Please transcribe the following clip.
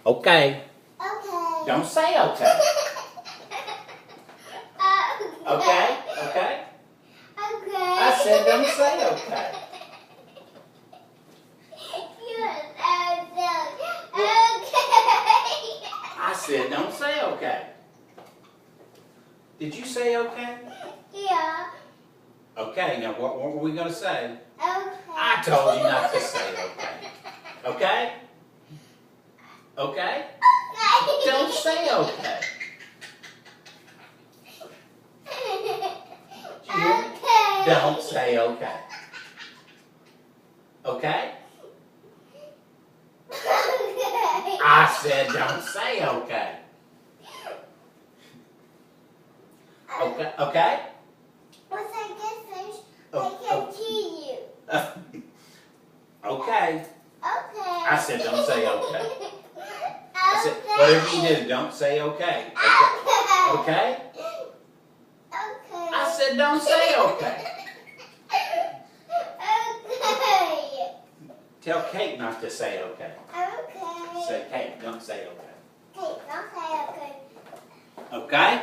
Okay. Okay. Don't say okay. Okay? Okay? Okay. I said don't say okay. I said don't say okay. Did you say okay? Yeah. Okay, now what were we going to say? Okay. I told you not to say okay. Okay? Okay? Don't say okay. Did you hear me? Okay. Don't say okay. Okay? I said don't say okay. Okay? Okay? Once I get finished, I Oh, can see you. Okay. Okay. I said don't say okay. I said Okay. whatever you do, don't say okay. Okay? Okay? Okay. I said don't say okay. Okay. Tell Kate not to say okay. Okay. Say Kate, don't say okay. Okay, don't say okay. Okay?